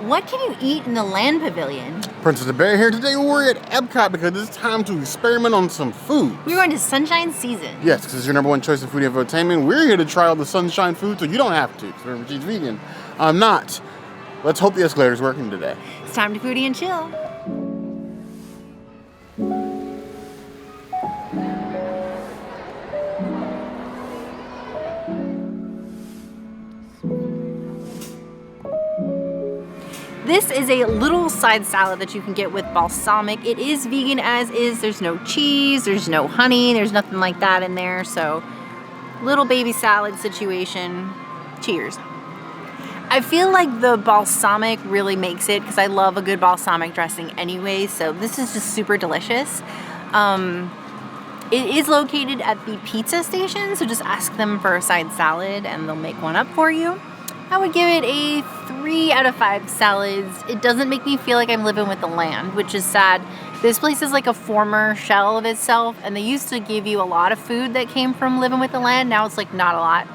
What can you eat in the Land Pavilion? Princess the Bear here. Today we're at EPCOT because it's time to experiment on some food. We're going to Sunshine Season. Yes, because it's your #1 choice of foodie infotainment. We're here to try all the sunshine food so you don't have to. Because remember, she's vegan. I'm not. Let's hope the escalator's working today. It's time to foodie and chill. This is a little side salad that you can get with balsamic. It is vegan as is. There's no cheese, there's no honey, there's nothing like that in there. So, little baby salad situation. Cheers. I feel like the balsamic really makes it because I love a good balsamic dressing anyway. So this is just super delicious. It is located at the pizza station. So just ask them for a side salad and they'll make one up for you. I would give it a 3 out of 5 salads. It doesn't make me feel like I'm living with the land, which is sad. This place is like a former shell of itself, and they used to give you a lot of food that came from living with the land. Now it's like not a lot.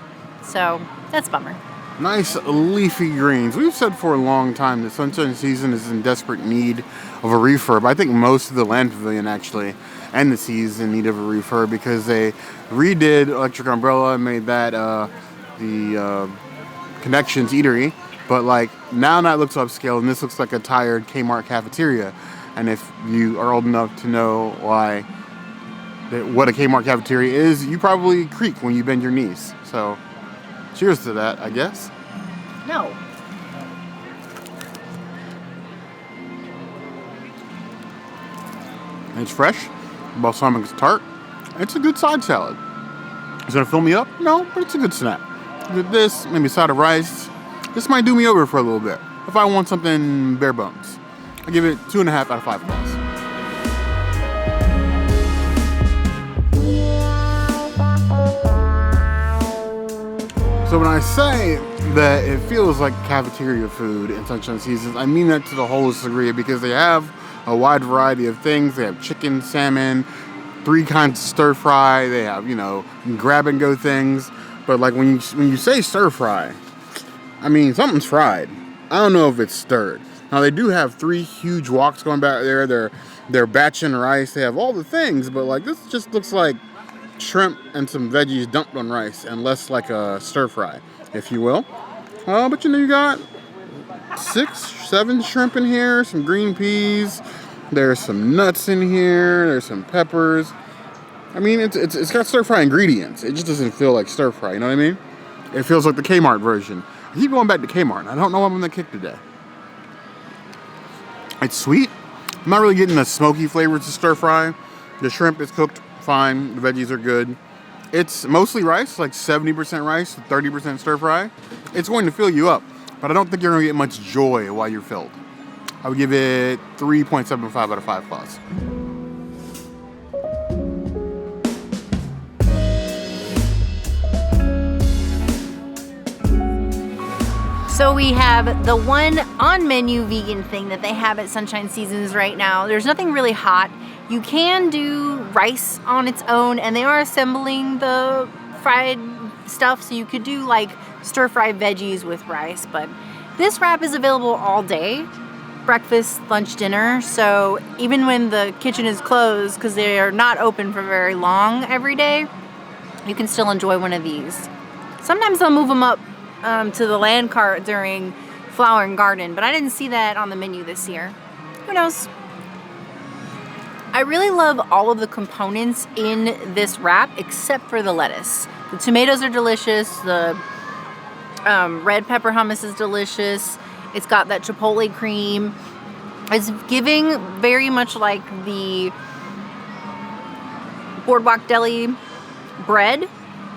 So that's a bummer. Nice leafy greens. We've said for a long time that Sunshine Season is in desperate need of a refurb. I think most of the Land Pavilion actually and the Sea is in need of a refurb because they redid Electric Umbrella and made that the Connections Eatery, but like now that looks upscale and this looks like a tired Kmart cafeteria. And if you are old enough to know what a Kmart cafeteria is, you probably creak when you bend your knees. So cheers to that, I guess. No. It's fresh. Balsamic is tart. It's a good side salad. Is it gonna fill me up? No, but it's a good snack. With this, maybe a side of rice. This might do me over for a little bit. If I want something bare bones, I give it 2.5 out of 5 plus. So when I say that it feels like cafeteria food in Sunshine Seasons, I mean that to the wholest degree because they have a wide variety of things. They have chicken, salmon, 3 kinds of stir fry. They have, grab and go things. But like when you say stir fry, I mean something's fried. I don't know if it's stirred. Now they do have 3 huge woks going back there. They're batching rice. They have all the things, but like this just looks like shrimp and some veggies dumped on rice and less like a stir fry, if you will. But you got 6, 7 shrimp in here, some green peas. There's some nuts in here. There's some peppers. I mean, it's got stir-fry ingredients. It just doesn't feel like stir-fry, you know what I mean? It feels like the Kmart version. I keep going back to Kmart. I don't know what I'm going to kick today. It's sweet. I'm not really getting the smoky flavors to stir-fry. The shrimp is cooked fine. The veggies are good. It's mostly rice, like 70% rice, 30% stir-fry. It's going to fill you up, but I don't think you're going to get much joy while you're filled. I would give it 3.75 out of 5 plus. So we have the one on-menu vegan thing that they have at Sunshine Seasons right now. There's nothing really hot. You can do rice on its own, and they are assembling the fried stuff, so you could do like stir-fried veggies with rice. But this wrap is available all day, breakfast, lunch, dinner. So even when the kitchen is closed, because they are not open for very long every day, you can still enjoy one of these. Sometimes they'll move them up to the land cart during Flower and Garden, but I didn't see that on the menu this year. Who knows? I really love all of the components in this wrap except for the lettuce. The tomatoes are delicious. The red pepper hummus is delicious. It's got that chipotle cream. It's giving very much like the Boardwalk Deli bread,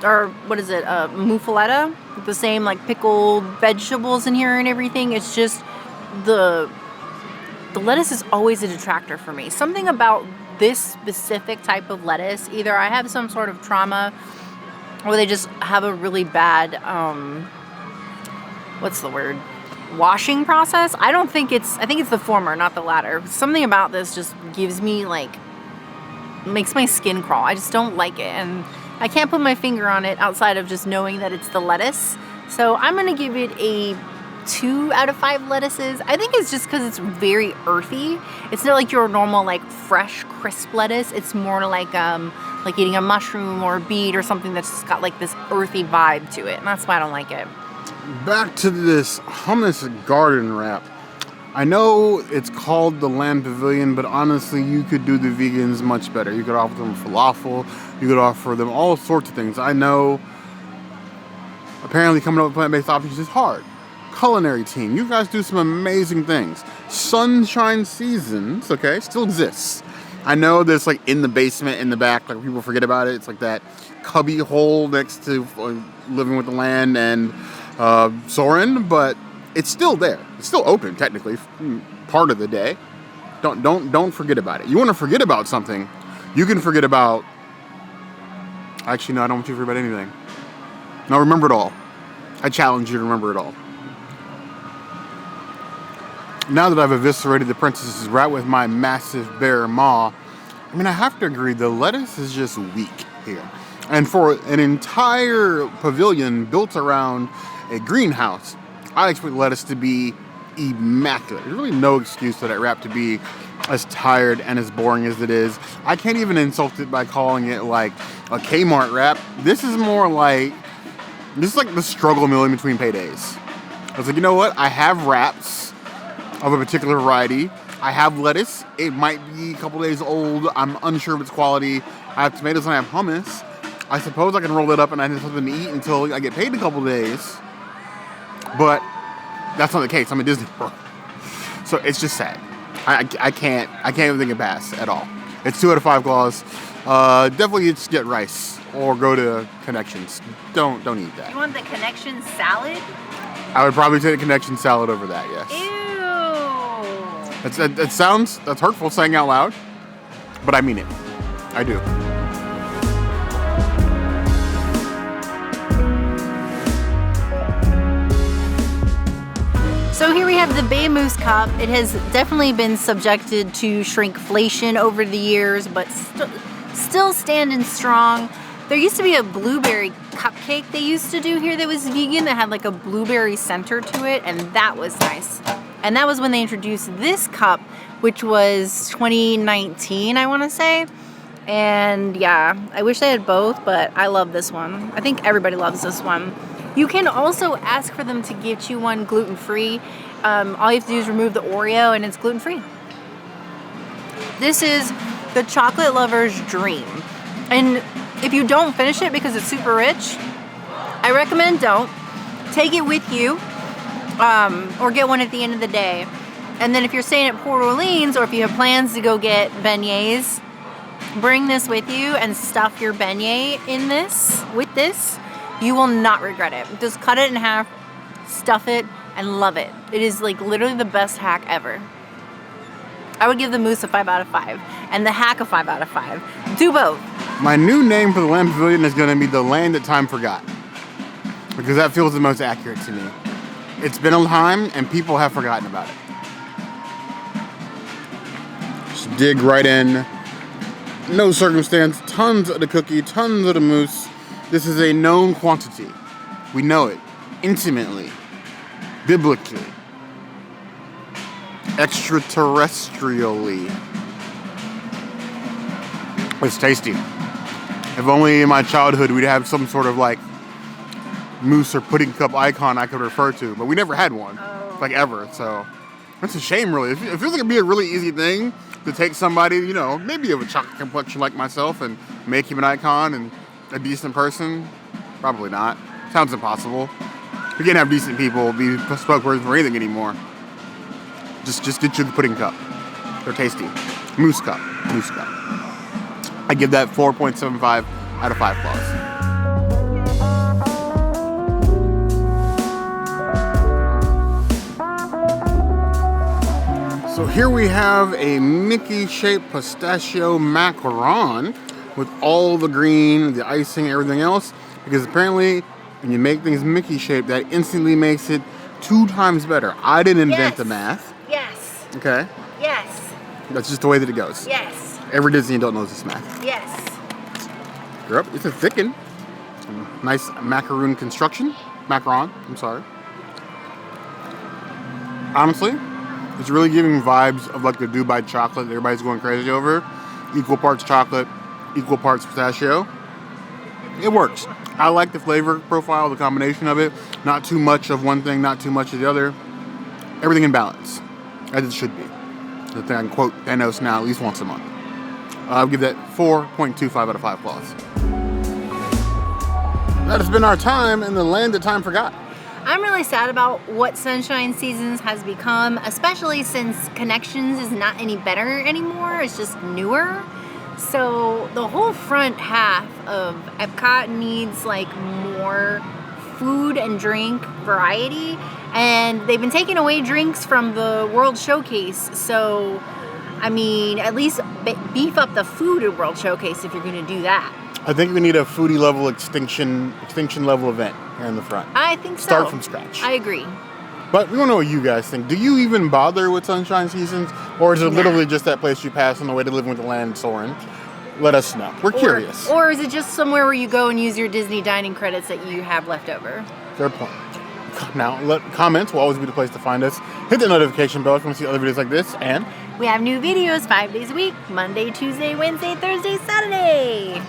or what is it, muffaletta, the same like pickled vegetables in here and everything. It's just the lettuce is always a detractor for me. Something about this specific type of lettuce, either I have some sort of trauma or they just have a really bad what's the word, washing process. I think it's the former, not the latter. Something about this just gives me like, makes my skin crawl. I just don't like it, and I can't put my finger on it outside of just knowing that it's the lettuce. So I'm gonna give it a 2 out of 5 lettuces. I think it's just because it's very earthy. It's not like your normal like fresh, crisp lettuce. It's more like eating a mushroom or a beet or something that's just got like this earthy vibe to it. And that's why I don't like it. Back to this hummus garden wrap. I know it's called the Land Pavilion, but honestly, you could do the vegans much better. You could offer them falafel. You could offer them all sorts of things. I know apparently coming up with plant-based options is hard. Culinary team, you guys do some amazing things. Sunshine Seasons, okay, still exists. I know there's like in the basement, in the back, like people forget about it. It's like that cubby hole next to Living with the Land and Soren, but it's still there. It's still open technically, part of the day. Don't forget about it. You want to forget about something, you can forget about. Actually, no, I don't want you to forget about anything. No, remember it all. I challenge you to remember it all. Now that I've eviscerated the princess's rat with my massive bare maw, I mean, I have to agree, the lettuce is just weak here. And for an entire pavilion built around a greenhouse, I expect lettuce to be immaculate. There's really no excuse for that wrap to be as tired and as boring as it is. I can't even insult it by calling it like a Kmart wrap. This is more like, this is like the struggle meal in between paydays. I was like, you know what? I have wraps of a particular variety. I have lettuce. It might be a couple days old. I'm unsure of its quality. I have tomatoes and I have hummus. I suppose I can roll it up and I have something to eat until I get paid in a couple days. But that's not the case. I'm in Disney World. So it's just sad. I can't even think it pass at all. It's 2 out of 5 claws. Definitely just get rice or go to Connections. Don't eat that. You want the Connection salad? I would probably take the Connection salad over that, yes. Ew. That's hurtful saying out loud, but I mean it. I do. So here we have the Bay Mousse cup. It has definitely been subjected to shrinkflation over the years, but still standing strong. There used to be a blueberry cupcake they used to do here that was vegan that had like a blueberry center to it, and that was nice. And that was when they introduced this cup, which was 2019, I want to say. And yeah, I wish they had both, but I love this one. I think everybody loves this one. You can also ask for them to get you one gluten-free. All you have to do is remove the Oreo and it's gluten-free. This is the chocolate lover's dream. And if you don't finish it because it's super rich, I recommend don't. Take it with you or get one at the end of the day. And then if you're staying at Port Orleans or if you have plans to go get beignets, bring this with you and stuff your beignet in this, with this. You will not regret it. Just cut it in half, stuff it, and love it. It is like literally the best hack ever. I would give the mousse a 5 out of 5 and the hack a 5 out of 5. Do both. My new name for the Land Pavilion is going to be the Land That Time Forgot, because that feels the most accurate to me. It's been a time and people have forgotten about it. Just dig right in. No circumstance. Tons of the cookie, tons of the mousse. This is a known quantity. We know it intimately, biblically, extraterrestrially. It's tasty. If only in my childhood we'd have some sort of like mousse or pudding cup icon I could refer to, but we never had one, like ever. So that's a shame, really. It feels like it'd be a really easy thing to take somebody, you know, maybe of a chocolate complexion like myself and make him an icon and a decent person. Probably not. Sounds impossible. We can't have decent people be spokespersons for anything anymore. Just get you the pudding cup. They're tasty. Mousse cup. Mousse cup. I give that 4.75 out of 5 claws. So here we have a Mickey-shaped pistachio macaron with all the green, the icing, everything else, because apparently when you make things Mickey-shaped, that instantly makes it 2 times better. I didn't invent the math. Yes. Okay. Yes. That's just the way that it goes. Yes. Every Disney adult knows this math. Yes. Yep, it's a thicken. Nice macaron construction. Macaron, I'm sorry. Honestly, it's really giving vibes of like the Dubai chocolate that everybody's going crazy over. Equal parts chocolate, equal parts pistachio. It works. I like the flavor profile, the combination of it. Not too much of one thing, not too much of the other. Everything in balance, as it should be. The thing I can quote Thanos now at least once a month. I'll give that 4.25 out of 5 claws. That has been our time in the land that time forgot. I'm really sad about what Sunshine Seasons has become, especially since Connections is not any better anymore. It's just newer. So the whole front half of EPCOT needs like more food and drink variety. And they've been taking away drinks from the World Showcase. So, I mean, at least beef up the food at World Showcase if you're going to do that. I think we need a foodie level extinction level event here in the front. I think so. Start from scratch. I agree. But we want to know what you guys think. Do you even bother with Sunshine Seasons? Or is it literally just that place you pass on the way to Living with the Land, Soren? Let us know. We're curious. Or is it just somewhere where you go and use your Disney dining credits that you have left over? Fair point. Now, comments will always be the place to find us. Hit the notification bell if you want to see other videos like this. And we have new videos 5 days a week. Monday, Tuesday, Wednesday, Thursday, Saturday.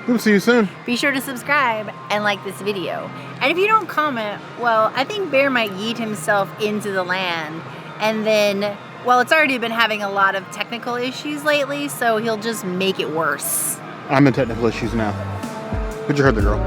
we'll see you soon. Be sure to subscribe and like this video. And if you don't comment, well, I think Bear might yeet himself into the land. And then, well, it's already been having a lot of technical issues lately, so he'll just make it worse. I'm in technical issues now. But you heard the girl.